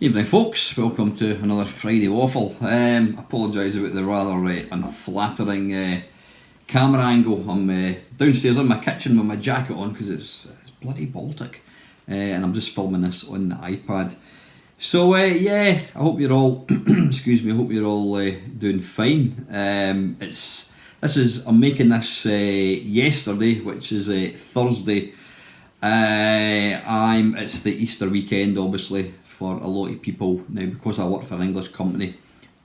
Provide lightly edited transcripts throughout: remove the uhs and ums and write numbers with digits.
Evening folks, welcome to another Friday Waffle. Apologise about the rather unflattering camera angle. I'm downstairs in my kitchen with my jacket on because it's bloody Baltic, and I'm just filming this on the iPad. So I hope you're all excuse me, I hope you're all doing fine. I'm making this yesterday, which is Thursday. It's the Easter weekend, obviously, for a lot of people. Now, because I work for an English company,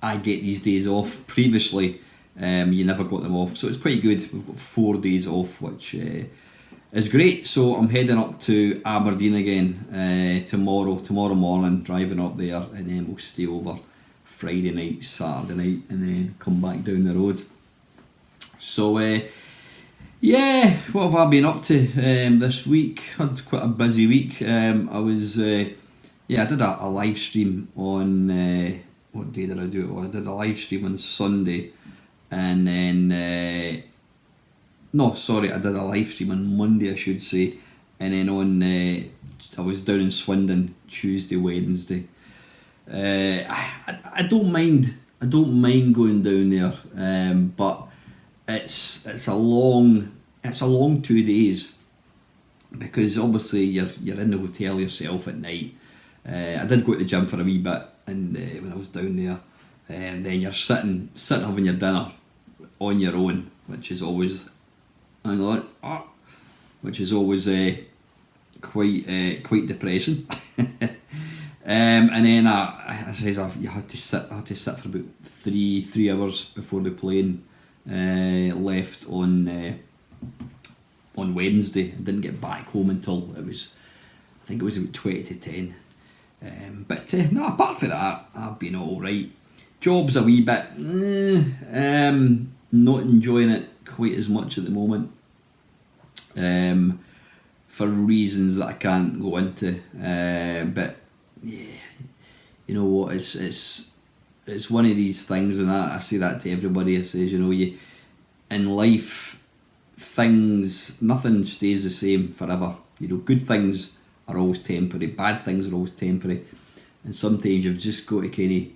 I get these days off. Previously, you never got them off, so it's quite good. We've got 4 days off, which is great. So I'm heading up to Aberdeen again tomorrow morning, driving up there, and then we'll stay over Friday night, Saturday night, and then come back down the road. So what have I been up to this week? Had quite a busy week. I did a live stream on what day did I do it on? I did a live stream on Sunday, and then I did a live stream on Monday, I should say, and then I was down in Swindon Tuesday, Wednesday. I don't mind going down there, but it's a long 2 days, because obviously you're in the hotel yourself at night. I did go to the gym for a wee bit, and when I was down there, and then you're sitting having your dinner on your own, which is always quite depressing. And then you had to sit for about three hours before the plane left on Wednesday. I didn't get back home until I think it was about 20 to 10. Apart from that, I've been alright. Job's a wee bit not enjoying it quite as much at the moment, for reasons that I can't go into, but yeah, you know what, it's one of these things, and I say that to everybody. I say, in life, nothing stays the same forever. Good things are always temporary, bad things are always temporary, and sometimes you've just got to kind of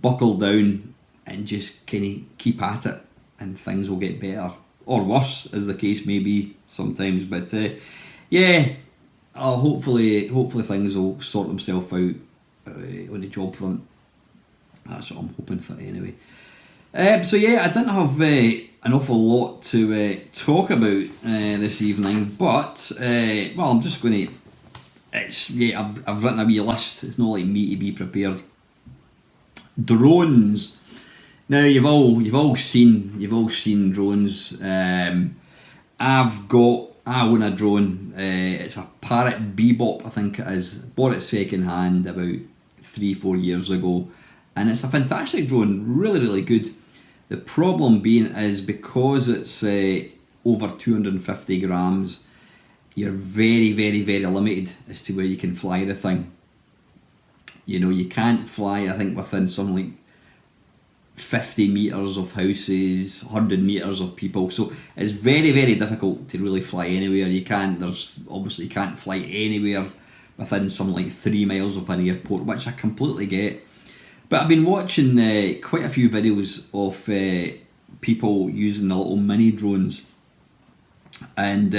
buckle down and just kind of keep at it, and things will get better, or worse, as the case may be sometimes. But hopefully things will sort themselves out on the job front. That's what I'm hoping for anyway. I didn't have an awful lot to talk about this evening, but I'm just going to. I've written a wee list. It's not like me to be prepared. Drones. Now you've all seen drones. I own a drone. It's a Parrot Bebop, I think it is. Bought it second hand about 3-4 years ago, and it's a fantastic drone. Really, really good. The problem being is, because it's over 250 grams, you're very, very, very limited as to where you can fly the thing. You can't fly, I think, within something like 50 metres of houses, 100 metres of people. So it's very, very difficult to really fly anywhere. You can't fly anywhere within something like 3 miles of an airport, which I completely get. But I've been watching quite a few videos of people using the little mini drones, and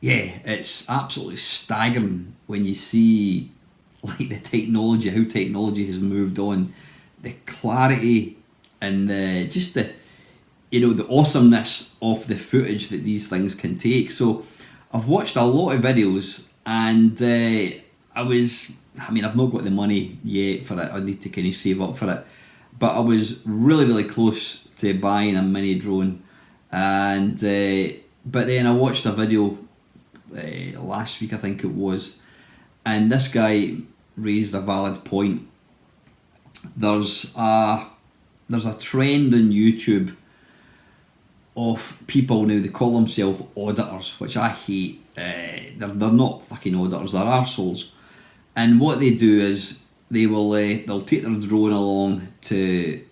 it's absolutely staggering when you see how technology has moved on, the clarity and the awesomeness of the footage that these things can take. So I've watched a lot of videos, and I've not got the money yet for it. I need to kind of save up for it, but I was really, really close to buying a mini drone, and but then I watched a video last week, I think it was, and this guy raised a valid point. There's a trend on YouTube of people now, they call themselves auditors, which I hate. They're not fucking auditors, they're arseholes. And what they do is they'll take their drone along to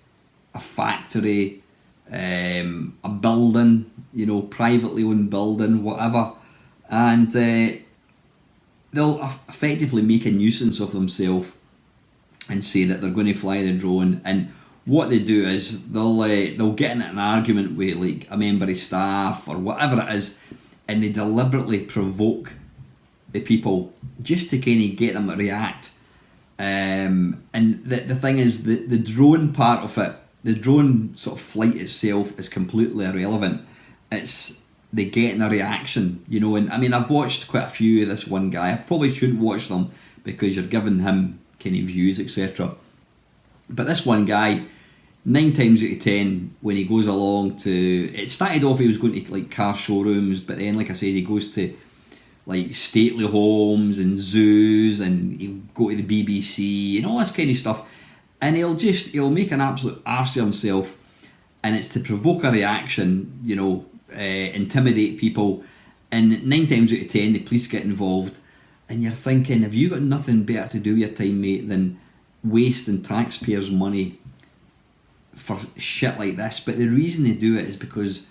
a factory, a building, privately owned building, whatever, and they'll effectively make a nuisance of themselves and say that they're going to fly the drone. And what they do is they'll get in an argument with like a member of staff or whatever it is, and they deliberately provoke the people just to kind of get them to react. And the thing is, the drone part of it, the drone sort of flight itself is completely irrelevant. It's they getting a reaction, you know. And I mean, I've watched quite a few of this one guy. I probably shouldn't watch them because you're giving him kind of views, etc. But this one guy, 9 times out of 10, when he goes along to, it started off he was going to like car showrooms, but then, like I said, he goes to like stately homes and zoos, and he'll go to the BBC and all this kind of stuff, and he'll make an absolute arse of himself, and it's to provoke a reaction, you know, intimidate people, and 9 times out of 10 the police get involved, and you're thinking, have you got nothing better to do with your time, mate, than wasting taxpayers' money for shit like this? But the reason they do it is because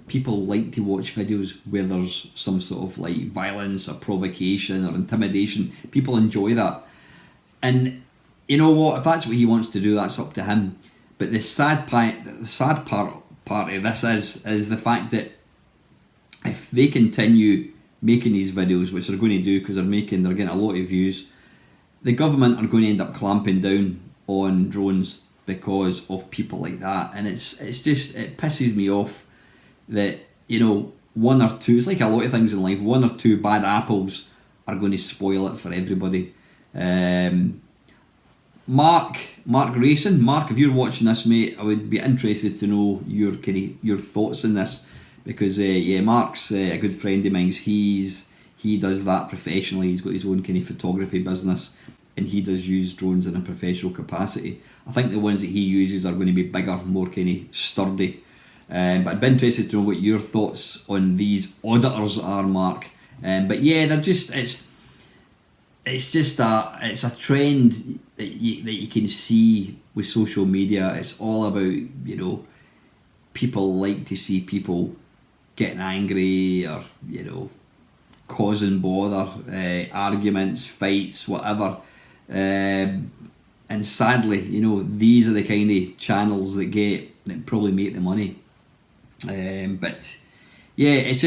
people like to watch videos where there's some sort of like violence or provocation or intimidation. People enjoy that. And you know what, if that's what he wants to do, that's up to him. But the sad part of this is the fact that if they continue making these videos, which they're going to do because they're getting a lot of views, the government are going to end up clamping down on drones because of people like that. And it's just, it pisses me off that, you know, one or two, it's like a lot of things in life, one or two bad apples are going to spoil it for everybody. Mark Grayson, Mark, if you're watching this, mate, I would be interested to know your thoughts on this, because Mark's a good friend of mine. He does that professionally. He's got his own kind of photography business, and he does use drones in a professional capacity. I think the ones that he uses are going to be bigger, more kind of sturdy. But I'd be interested to know what your thoughts on these auditors are, Mark. But yeah, they're just it's a trend that you can see with social media. It's all about, you know, people like to see people getting angry or, you know, causing bother, arguments, fights, whatever. And sadly, you know, these are the kind of channels that probably make the money. But yeah, it's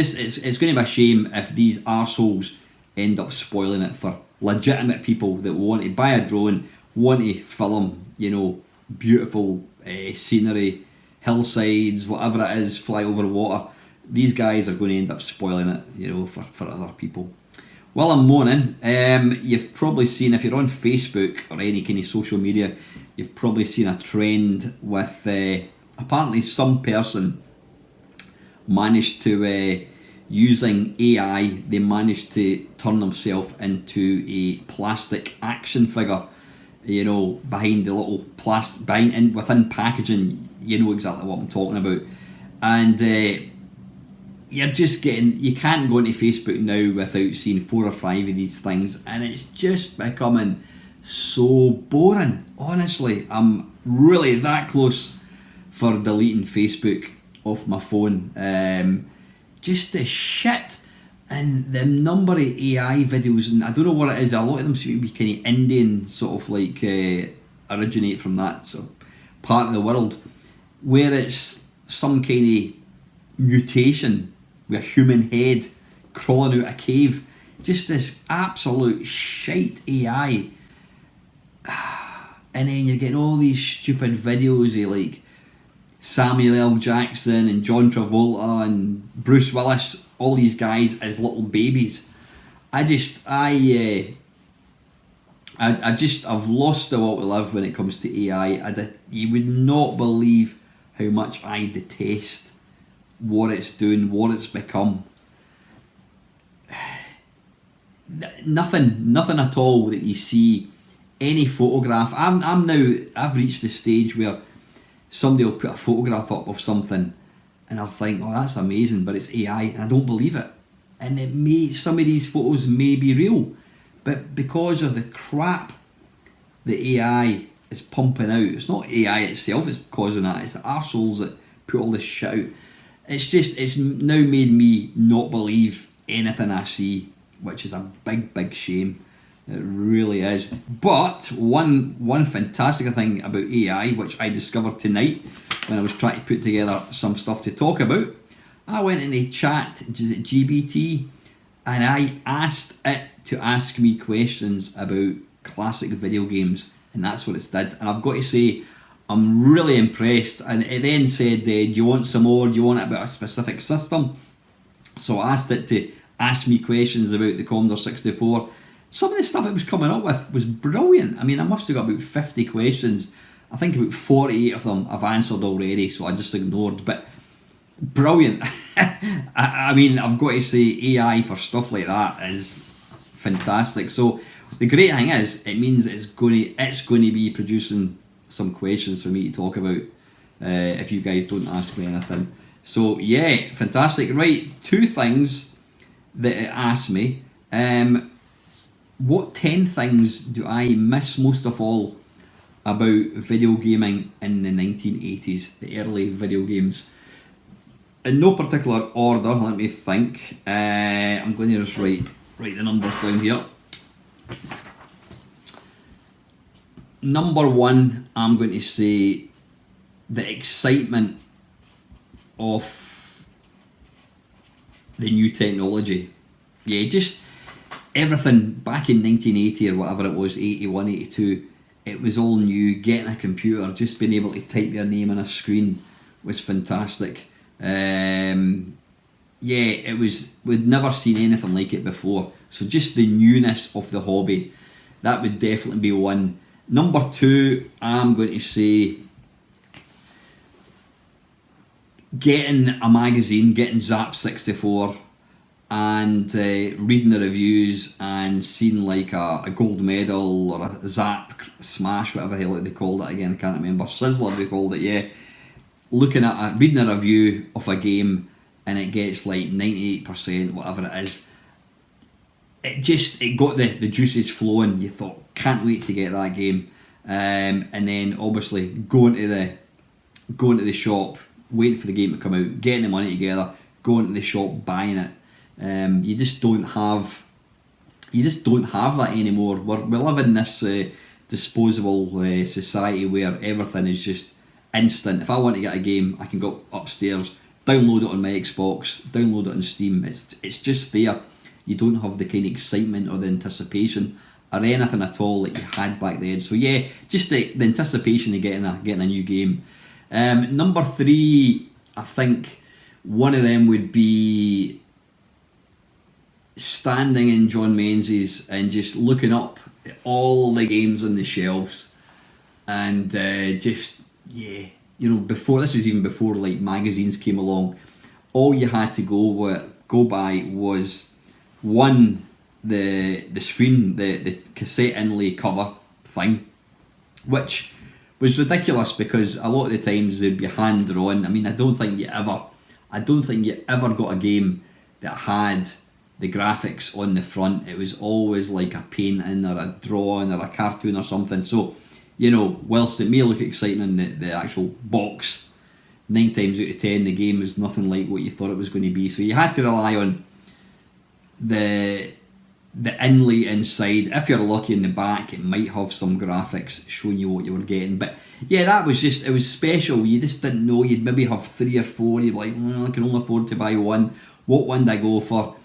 going to be a shame if these arseholes end up spoiling it for legitimate people that want to buy a drone, want to film, you know, beautiful scenery, hillsides, whatever it is, fly over water. These guys are going to end up spoiling it, you know, for other people. While I'm moaning, you've probably seen, if you're on Facebook or any kind of social media, you've probably seen a trend with apparently some person managed to, using AI, they managed to turn themselves into a plastic action figure, you know, behind the little within packaging. You know exactly what I'm talking about. And you can't go into Facebook now without seeing 4 or 5 of these things, and it's just becoming so boring. Honestly, I'm really that close for deleting Facebook off my phone. Just the shit, and the number of AI videos, and I don't know what it is, a lot of them seem to be kind of Indian, sort of like originate from that sort of part of the world, where it's some kind of mutation with a human head crawling out a cave. Just this absolute shite AI. And then you're getting all these stupid videos of like Samuel L. Jackson and John Travolta and Bruce Willis, all these guys as little babies. I've lost the will to live when it comes to AI. You would not believe how much I detest what it's doing, what it's become. Nothing at all that you see, any photograph. I've reached the stage where somebody will put a photograph up of something and I'll think, oh, that's amazing, but it's AI, and I don't believe it. And some of these photos may be real, but because of the crap the AI is pumping out, it's not AI itself that's causing that, it's the arseholes that put all this shit out. It's now made me not believe anything I see, which is a big shame. It really is. But one fantastic thing about AI, which I discovered tonight when I was trying to put together some stuff to talk about, I went into Chat GBT and I asked it to ask me questions about classic video games, and that's what it's did. And I've got to say, I'm really impressed. And it then said, do you want some more? Do you want it about a specific system? So I asked it to ask me questions about the Commodore 64. Some of the stuff it was coming up with was brilliant. I mean, I must have got about 50 questions. I think about 48 of them I've answered already, so I just ignored. But brilliant. I mean, I've got to say, AI for stuff like that is fantastic. So the great thing is, it means it's going to be producing some questions for me to talk about if you guys don't ask me anything. So yeah, fantastic. Right, two things that it asked me. What 10 things do I miss most of all about video gaming in the 1980s, the early video games? In no particular order, let me think. I'm going to just write the numbers down here. Number one, I'm going to say the excitement of the new technology. Yeah, just everything back in 1980 or whatever it was, 81, 82, it was all new. Getting a computer, just being able to type your name on a screen was fantastic. Yeah, it was, we'd never seen anything like it before. So just the newness of the hobby, that would definitely be one. Number two, I'm going to say getting a magazine, getting Zap 64 and reading the reviews and seeing like a gold medal or a Zap Smash, whatever the hell they called it again, I can't remember, Sizzler they called it, yeah. Looking at reading a review of a game and it gets like 98%, whatever it is, it got the juices flowing. You thought, can't wait to get that game. And then obviously going to the shop, waiting for the game to come out, getting the money together, going to the shop, buying it. You just don't have that anymore. We live in this disposable society where everything is just instant. If I want to get a game, I can go upstairs, download it on my Xbox, download it on Steam. It's just there. You don't have the kind of excitement or the anticipation or anything at all that you had back then. So yeah, just the anticipation of getting a new game. Number three, I think one of them would be standing in John Menzies and just looking up at all the games on the shelves and before, this is even before like magazines came along, all you had to go by was one, the screen, the cassette inlay cover thing, which was ridiculous because a lot of the times they'd be hand drawn. I mean, I don't think you ever got a game that had the graphics on the front. It was always like a painting or a drawing or a cartoon or something. So, whilst it may look exciting in the actual box, 9 times out of 10 the game is nothing like what you thought it was going to be. So you had to rely on the inlay inside. If you're lucky in the back, it might have some graphics showing you what you were getting. But yeah, that was just, it was special. You just didn't know. You'd maybe have 3 or 4. You'd be like, I can only afford to buy one. What one do I go for?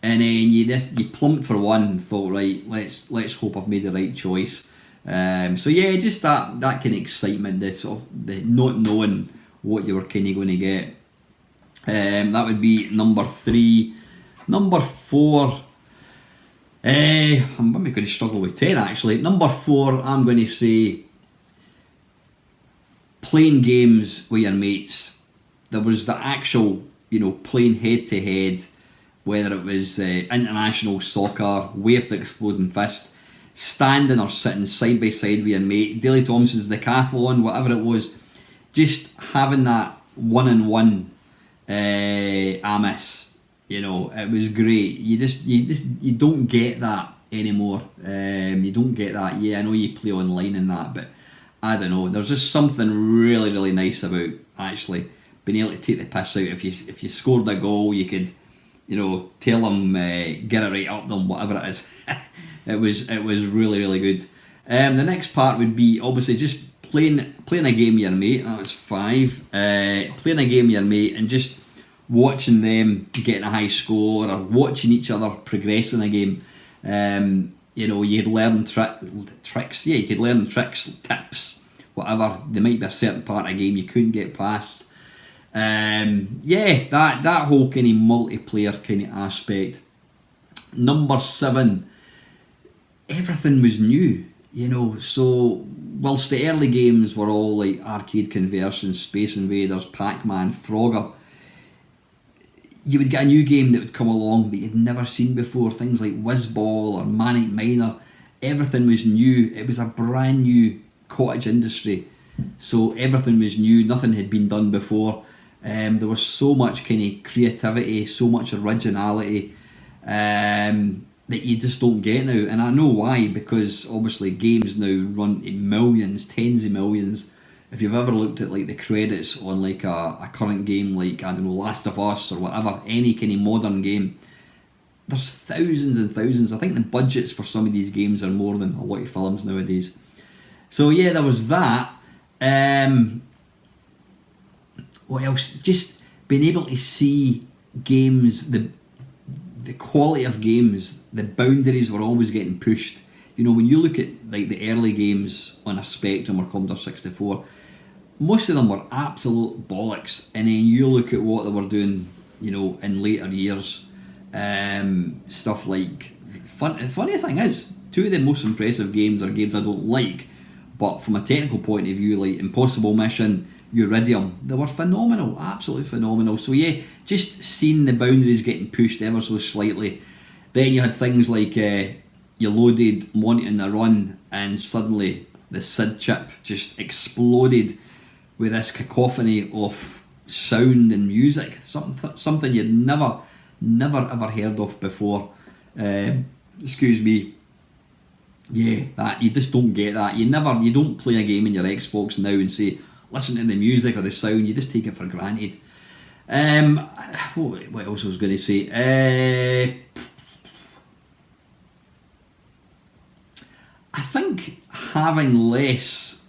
And then you plumped for one and thought, right, let's hope I've made the right choice. So yeah, just that kind of excitement, the not knowing what you were kind of going to get. That would be number 3. Number 4, I'm maybe going to struggle with 10 actually. Number 4, I'm going to say playing games with your mates. There was the actual, playing head to head, whether it was international soccer, Wave the Exploding Fist, standing or sitting side by side with your mate, Daley Thompson's Decathlon, whatever it was, just having that one-on-one Amis. It was great. You don't get that anymore. You don't get that. Yeah, I know you play online and that, but I don't know. There's just something really, really nice about actually being able to take the piss out. If you scored a goal, you could, tell them, get it right up them, whatever it is. It was really, really good. The next part would be obviously just playing a game with your mate. That was 5. Playing a game with your mate and just watching them getting a high score or watching each other progress in a game. You'd learn tricks. Yeah, you could learn tricks, tips, whatever. There might be a certain part of a game you couldn't get past. That whole kind of multiplayer kind of aspect. Number 7, everything was new. So whilst the early games were all like arcade conversions, Space Invaders, Pac-Man, Frogger, you would get a new game that would come along that you'd never seen before. Things like Whizball or Manic Miner. Everything was new. It was a brand new cottage industry. So everything was new. Nothing had been done before. There was so much kind of creativity, so much originality that you just don't get now. And I know why, because obviously games now run in millions, tens of millions. If you've ever looked at like the credits on like a current game like, I don't know, Last of Us or whatever, any kind of modern game, there's thousands and thousands. I think the budgets for some of these games are more than a lot of films nowadays. So yeah, there was that. What else? Just being able to see games, the quality of games, the boundaries were always getting pushed. When you look at like the early games on a Spectrum or Commodore 64, most of them were absolute bollocks. And then you look at what they were doing, in later years. Stuff like the funny thing is, 2 of the most impressive games are games I don't like, but from a technical point of view, like Impossible Mission, Uridium, they were phenomenal, absolutely phenomenal. So yeah, just seeing the boundaries getting pushed ever so slightly. Then you had things like you loaded Monty on the Run and suddenly the SID chip just exploded with this cacophony of sound and music, something you'd never ever heard of before. Excuse me. Yeah, that you just don't get that. You don't play a game in your Xbox now and say, listen to the music or the sound. You just take it for granted. What else was I going to say? I think having less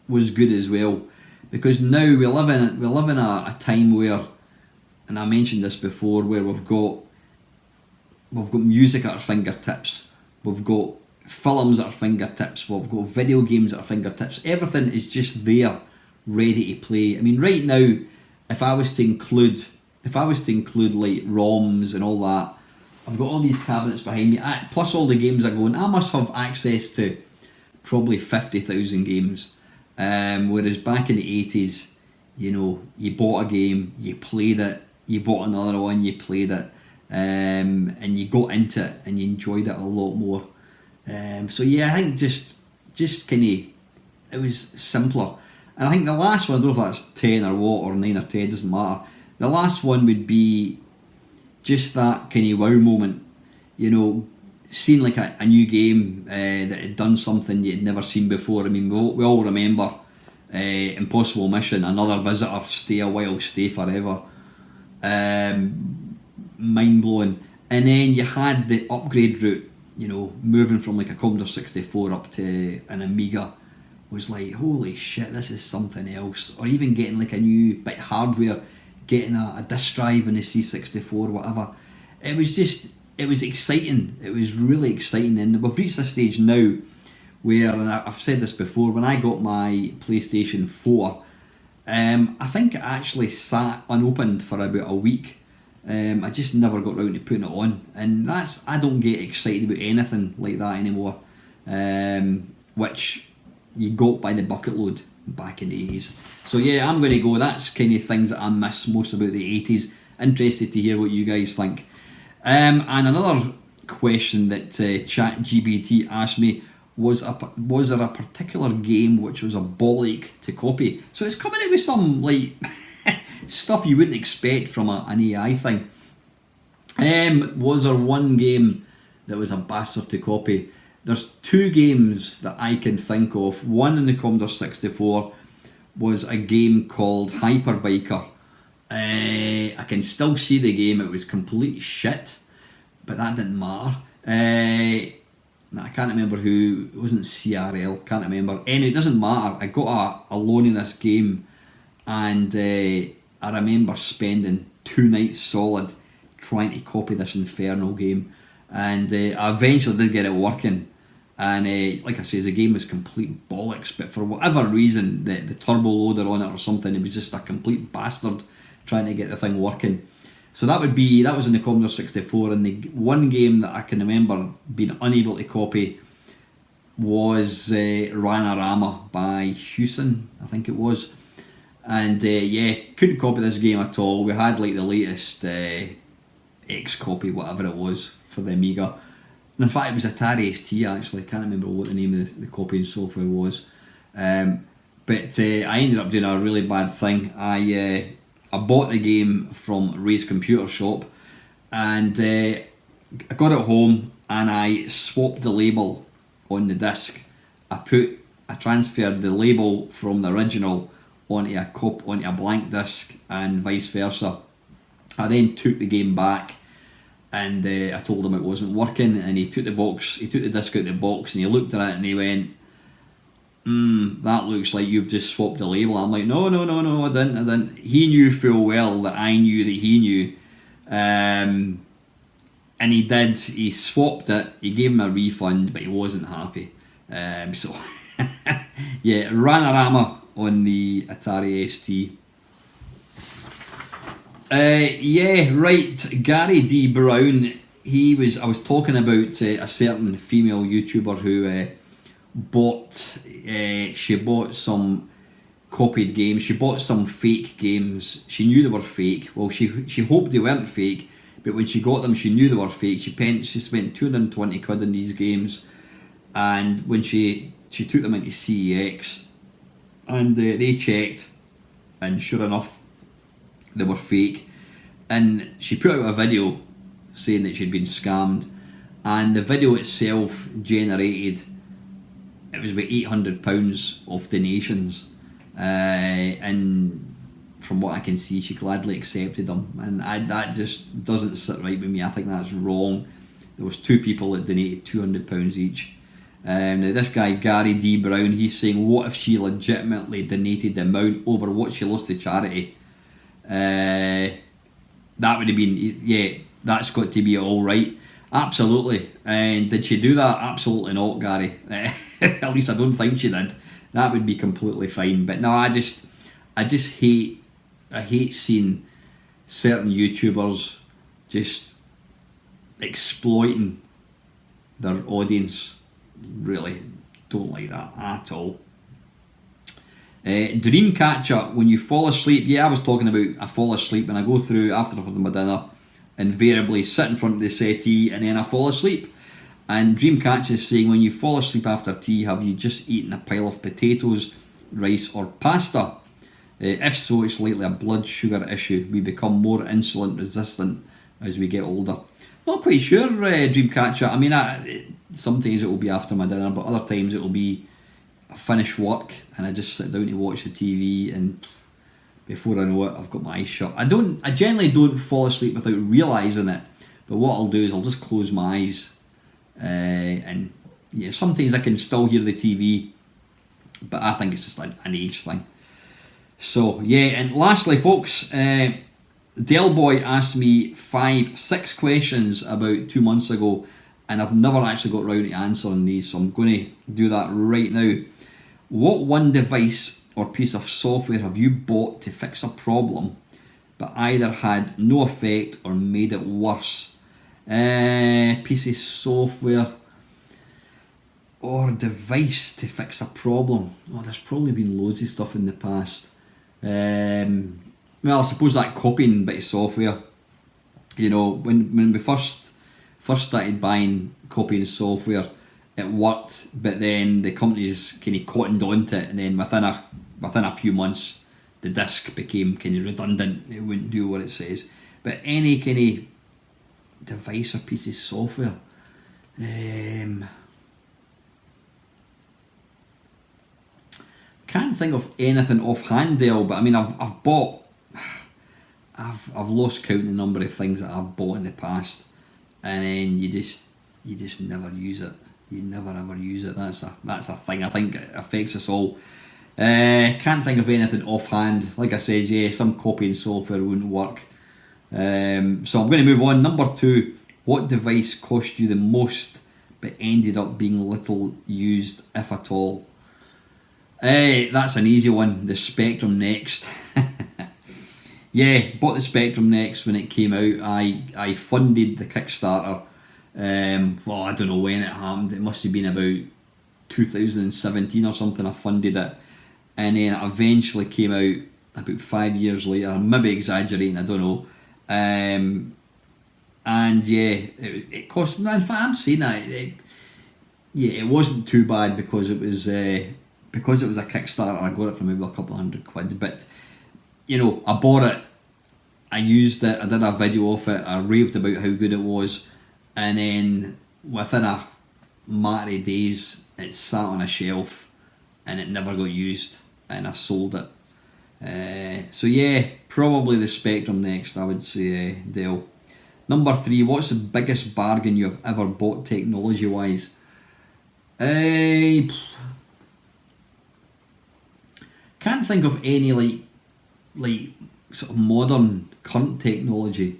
was good as well, because now we live in a time where, and I mentioned this before, where we've got music at our fingertips, we've got films at our fingertips, we've got video games at our fingertips. Everything is just there, ready to play. I mean, right now, if I was to include like ROMs and all that, I've got all these cabinets behind me, plus all the games I go on. I must have access to probably 50,000 games. Whereas back in the 80s, you bought a game, you played it, you bought another one, you played it, and you got into it and you enjoyed it a lot more. So yeah, I think just kind of, it was simpler. And I think the last one, I don't know if that's 10 or what, or 9 or 10, doesn't matter. The last one would be just that kind of wow moment, seeing like a new game that had done something you'd never seen before. I mean, we all remember Impossible Mission, Another Visitor, Stay a While, Stay Forever. Mind blowing. And then you had the upgrade route, moving from like a Commodore 64 up to an Amiga was like, holy shit, this is something else. Or even getting like a new bit of hardware, getting a disc drive in the C64, whatever. It was exciting. It was really exciting. And we've reached a stage now where, and I've said this before, when I got my PlayStation 4, I think it actually sat unopened for about a week. I just never got round to putting it on. And I don't get excited about anything like that anymore. Which you got by the bucket load back in the 80s. So yeah, I'm going to go, that's kind of things that I miss most about the 80s. Interested to hear what you guys think. And another question that ChatGPT asked me was there a particular game which was a bollock to copy? So it's coming out with some like stuff you wouldn't expect from an AI thing. Was there one game that was a bastard to copy? There's 2 games that I can think of. One in the Commodore 64 was a game called Hyperbiker. I can still see the game. It was complete shit, but that didn't matter. I can't remember who, it wasn't CRL, can't remember. Anyway, it doesn't matter. I got a loan in this game, and I remember spending 2 nights solid trying to copy this infernal game, and I eventually did get it working. And like I say, the game was complete bollocks, but for whatever reason, the turbo loader on it or something, it was just a complete bastard trying to get the thing working. So that was in the Commodore 64, and the one game that I can remember being unable to copy was Ranorama by Hewson, I think it was. And couldn't copy this game at all. We had like the latest X copy, whatever it was, for the Amiga. And in fact, it was Atari ST actually. I can't remember what the name of the copying software was. But I ended up doing a really bad thing. I bought the game from Ray's Computer Shop, and I got it home and I swapped the label on the disc. I transferred the label from the original onto a blank disc and vice versa. I then took the game back, and I told him it wasn't working, and he took the disc out of the box, and he looked at it and he went, that looks like you've just swapped the label. I'm like, no, I didn't. He knew full well that I knew that he knew. And he did. He swapped it. He gave him a refund, but he wasn't happy. So, yeah, Ranorama on the Atari ST. Right, Gary D. Brown. I was talking about a certain female YouTuber who she bought some copied games. She bought some fake games. She knew they were fake. Well, she hoped they weren't fake, but when she got them, she knew they were fake. She spent 220 quid on these games, and when she took them into CEX, and they checked, and sure enough, they were fake. And she put out a video saying that she'd been scammed, and the video itself generated, it was about £800 of donations, and from what I can see, she gladly accepted them, and that just doesn't sit right with me. I think that's wrong. There was 2 people that donated £200 each. Now this guy Gary D. Brown, he's saying, what if she legitimately donated the amount over what she lost to charity? That would have been, that's got to be alright. Absolutely. And did she do that? Absolutely not, Gary. At least I don't think she did. That would be completely fine. But no, I just hate seeing certain YouTubers just exploiting their audience. Really don't like that at all. Dreamcatcher, when you fall asleep. I was talking about I fall asleep when I go through after I've had my dinner, invariably sit in front of the settee and then I fall asleep. And Dreamcatcher is saying, when you fall asleep after tea, have you just eaten a pile of potatoes, rice or pasta? If so, it's likely a blood sugar issue. We become more insulin resistant as we get older. Not quite sure, Dreamcatcher. I mean, sometimes it will be after my dinner, but other times it will be I finish work and I just sit down to watch the TV, and before I know it, I've got my eyes shut. I generally don't fall asleep without realising it, but what I'll do is I'll just close my eyes, and sometimes I can still hear the TV, but I think it's just an age thing. So and lastly, folks, Del Boy asked me 6 questions about 2 months ago, and I've never actually got round to answering these, so I'm going to do that right now. What one device or piece of software have you bought to fix a problem, but either had no effect or made it worse? Piece of software or device to fix a problem. There's probably been loads of stuff in the past. Well, I suppose that copying bit of software. When we first started buying copying software, it worked, but then the companies kind of cottoned onto it, and then within a few months, the disk became kind of redundant. It wouldn't do what it says. But any kind of device or piece of software, can't think of anything offhand, Dale. But I mean, I've lost count the number of things that I've bought in the past, and then you just never use it. you never ever use it. That's a thing I think it affects us all. Can't think of anything offhand. Like I said, yeah, some copying software wouldn't work. So I'm going to move on. Number 2, what device cost you the most but ended up being little used, if at all? That's an easy one. The Spectrum Next. Yeah, bought the Spectrum Next when it came out. I funded the Kickstarter. Well, I don't know when it happened. It must have been about 2017 or something. I funded it, and then it eventually came out about 5 years later. I'm maybe exaggerating, I don't know. And yeah, it cost. In fact, I'm saying that. It wasn't too bad because it was a Kickstarter. I got it for maybe a couple £100, but you know, I bought it, I used it, I did a video of it, I raved about how good it was, and then within a matter of days, it sat on a shelf and it never got used, and I sold it. So yeah, probably the Spectrum Next, I would say, Dell. Number 3, what's the biggest bargain you have ever bought technology wise? Can't think of any like sort of modern current technology.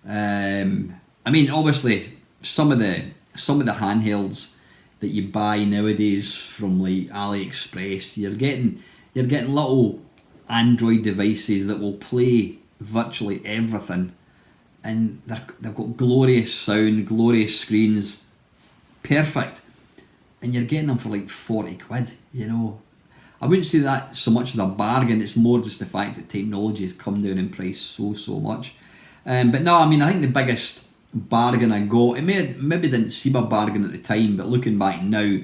I mean, obviously some of the handhelds that you buy nowadays from like AliExpress, you're getting little Android devices that will play virtually everything, and they've got glorious sound, glorious screens, perfect, and you're getting them for like £40. You know, I wouldn't say that so much as a bargain. It's more just the fact that technology has come down in price so much. But no, I mean, I think the biggest bargain I got, it maybe didn't seem a bargain at the time, but looking back now,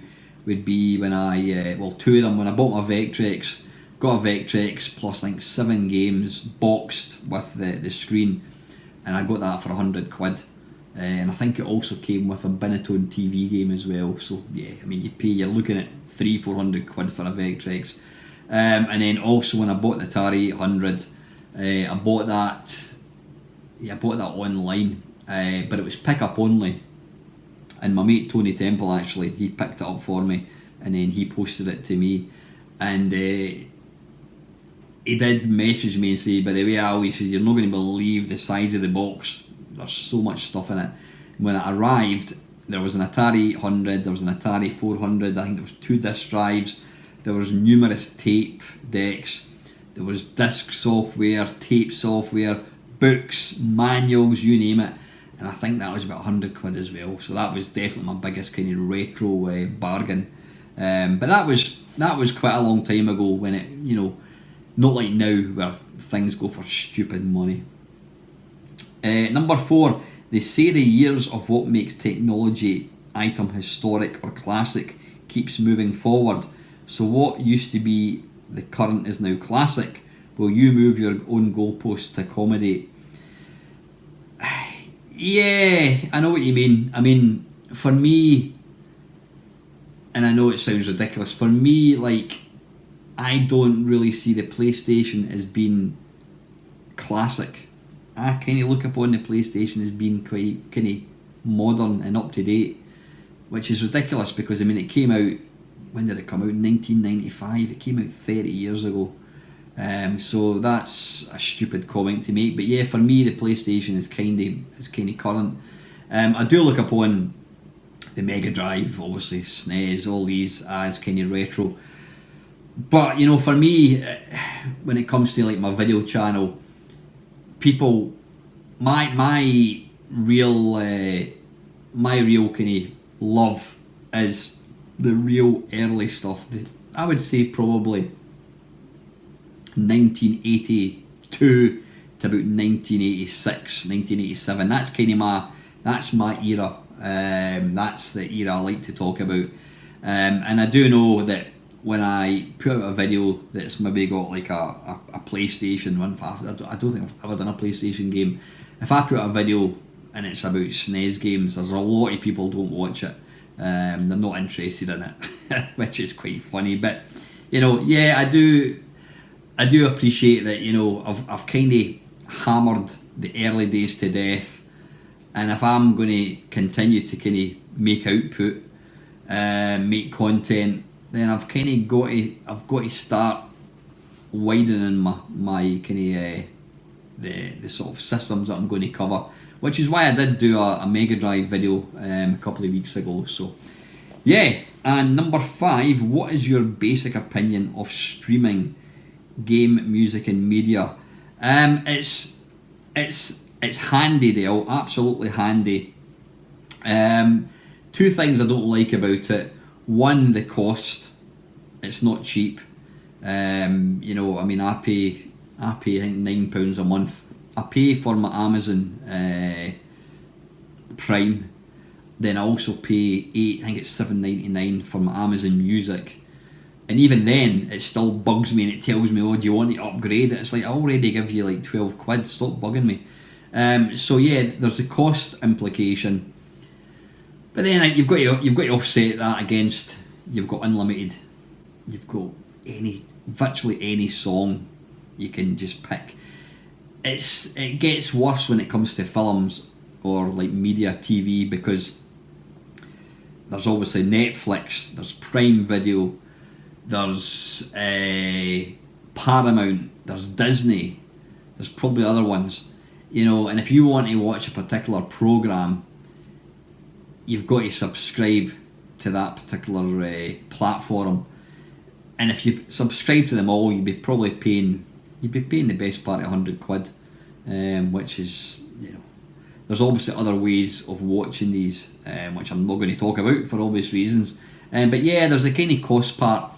would be when I two of them, when I bought my Vectrex. Got a Vectrex plus I think 7 games boxed with the screen, and I got that for £100. And I think it also came with a Binatone TV game as well. So yeah, I mean, you're looking at £300-400 for a Vectrex. And then also when I bought the Atari 800, I bought that online, but it was pick up only. And my mate Tony Temple, actually, he picked it up for me, and then he posted it to me, and he did message me and say, by the way, Al, he says, you're not going to believe the size of the box. There's so much stuff in it. When it arrived, there was an Atari 800, there was an Atari 400, I think there was 2 disc drives, there was numerous tape decks, there was disc software, tape software, books, manuals, you name it, and I think that was about £100 as well. So that was definitely my biggest kind of retro bargain. But that was quite a long time ago, when it, you know, not like now where things go for stupid money. Number 4, they say the years of what makes technology item historic or classic keeps moving forward. So what used to be the current is now classic. Will you move your own goalposts to accommodate? Yeah, I know what you mean. I mean, for me, and I know it sounds ridiculous, for me, like, I don't really see the PlayStation as being classic. I kind of look upon the PlayStation as being quite kind of modern and up to date, which is ridiculous because, I mean, it came out, when did it come out? 1995. It came out 30 years ago. So that's a stupid comment to make. But yeah, for me, the PlayStation is kind of current. I do look upon the Mega Drive, obviously SNES, all these as kind of retro. But you know, for me, when it comes to like my video channel, people, my real kind of love is the real early stuff. I would say probably 1982 to about 1986, 1987. That's kind of my era. That's the era I like to talk about. And I do know that when I put out a video that's maybe got like a PlayStation one, I don't think I've ever done a PlayStation game. If I put out a video and it's about SNES games, there's a lot of people don't watch it. They're not interested in it, which is quite funny. But you know, yeah, I do appreciate that. You know, I've kind of hammered the early days to death, and if I'm going to continue to kind of make output, make content, then I've kind of got to start widening my kind of the sort of systems that I'm going to cover, which is why I did do a Mega Drive video a couple of weeks ago. So yeah. And number 5, what is your basic opinion of streaming game, music and media? It's handy, Dale, absolutely handy. 2 things I don't like about it. One, the cost. It's not cheap. You know, I mean, I pay I think £9 a month. I pay for my Amazon Prime. Then I also pay I think it's £7.99 for my Amazon Music. And even then, it still bugs me and it tells me, oh, do you want to upgrade it? It's like, I already give you like 12 quid, stop bugging me. So yeah, there's a cost implication. But then you've got to offset that against, you've got unlimited, you've got virtually any song you can just pick. It gets worse when it comes to films or like media, TV, because there's obviously Netflix, there's Prime Video, there's Paramount, there's Disney, there's probably other ones, you know. And if you want to watch a particular program, you've got to subscribe to that particular platform. And if you subscribe to them all, you'd be paying the best part of 100 quid, which is, you know, there's obviously other ways of watching these, which I'm not going to talk about for obvious reasons. But yeah, there's a kind of cost part.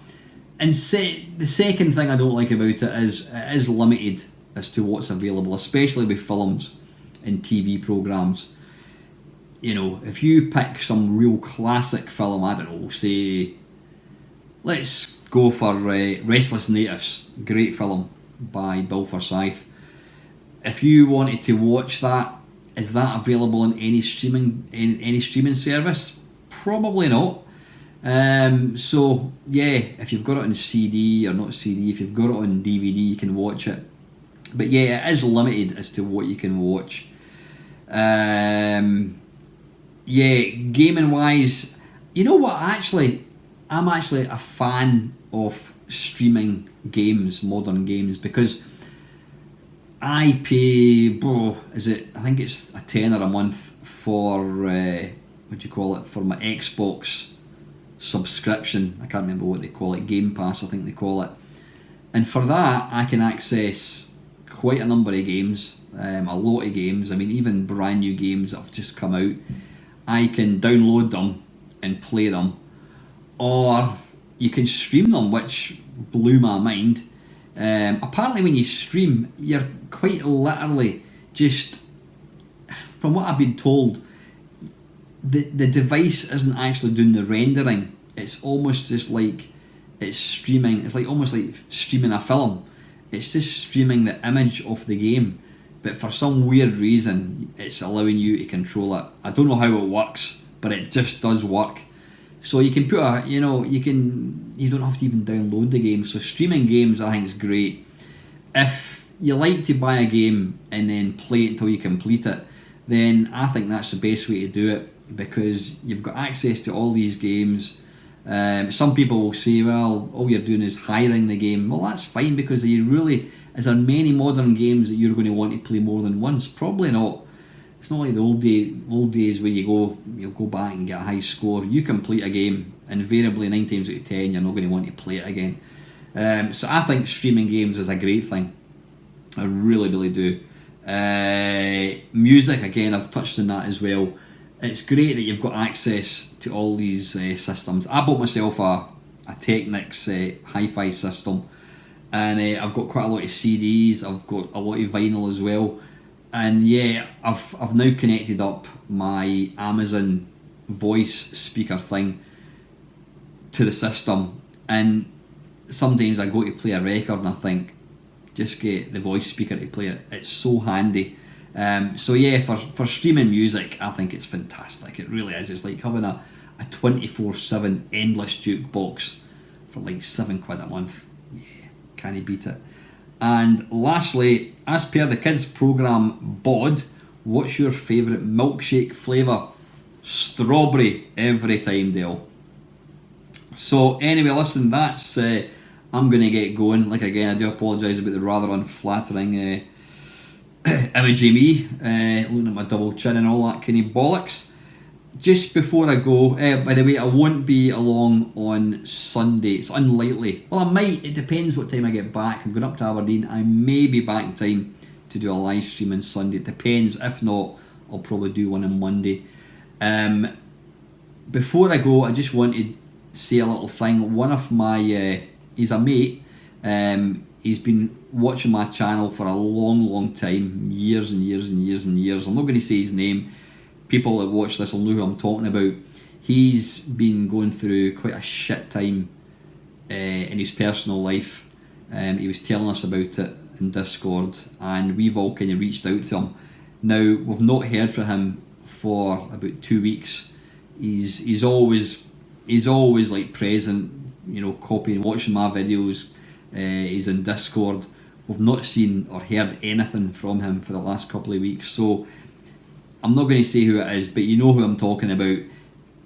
And the second thing I don't like about it is it is limited as to what's available, especially with films and TV programmes. You know, if you pick some real classic film, I don't know, say, let's go for Restless Natives, great film by Bill Forsyth. If you wanted to watch that, is that available in any streaming service? Probably not. So yeah, if you've got it on CD or not CD, if you've got it on DVD, you can watch it. But yeah, it is limited as to what you can watch. Yeah, gaming wise, you know what? I'm actually a fan of streaming games, modern games, because I pay, I think it's a tenner a month for for my Xbox subscription. I can't remember what they call it, Game Pass I think they call it. And for that I can access quite a number of games, a lot of games. I mean, even brand new games that have just come out, I can download them and play them, or you can stream them, which blew my mind. Apparently when you stream, you're quite literally just, from what I've been told, the device isn't actually doing the rendering. It's almost just like it's streaming. It's like almost like streaming a film. It's just streaming the image of the game, but for some weird reason it's allowing you to control it. I don't know how it works, but it just does work. So you can put you don't have to even download the game. So streaming games, I think, is great. If you like to buy a game and then play it until you complete it, then I think that's the best way to do it, because you've got access to all these games. Some people will say, well, all you're doing is hiring the game. Well, that's fine, because is there many modern games that you're going to want to play more than once? Probably not. It's not like the old days where you'll go back and get a high score. You complete a game, invariably 9 times out of 10 you're not going to want to play it again. So I think streaming games is a great thing. I really, really do. Music, again, I've touched on that as well. It's great that you've got access to all these systems. I bought myself a Technics hi-fi system, and I've got quite a lot of CDs. I've got a lot of vinyl as well. And yeah, I've now connected up my Amazon voice speaker thing to the system, and sometimes I go to play a record and I think, just get the voice speaker to play it. It's so handy. So yeah, for streaming music, I think it's fantastic. It really is. It's like having a 24/7 endless jukebox for like £7 a month. Yeah, can't you beat it? And lastly, as per the kids programme bod, what's your favourite milkshake flavour? Strawberry every time, Dale. So anyway, listen, that's I'm going to get going. Like again, I do apologise about the rather unflattering image of me, looking at my double chin and all that kind of bollocks. Just before I go, by the way, I won't be along on Sunday. It's unlikely. Well, I might. It depends what time I get back. I'm going up to Aberdeen. I may be back in time to do a live stream on Sunday. It depends. If not, I'll probably do one on Monday. Before I go, I just want to say a little thing. One of my, he's a mate. He's been watching my channel for a long time, years and years and years and years. I'm not going to say his name. People that watch this will know who I'm talking about. He's been going through quite a shit time in his personal life. He was telling us about it in Discord, and we've all kind of reached out to him. Now, we've not heard from him for about 2 weeks. He's always like present, you know, copying, watching my videos. He's in Discord. We've not seen or heard anything from him for the last couple of weeks. So I'm not going to say who it is, but you know who I'm talking about.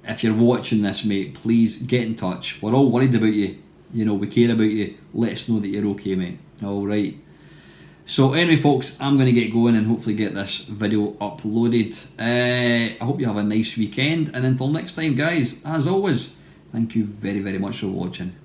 If you're watching this, mate, please get in touch. We're all worried about you. You know, we care about you. Let us know that you're okay, mate. Alright. So anyway, folks, I'm going to get going and hopefully get this video uploaded. I hope you have a nice weekend. And until next time, guys, as always, thank you very much for watching.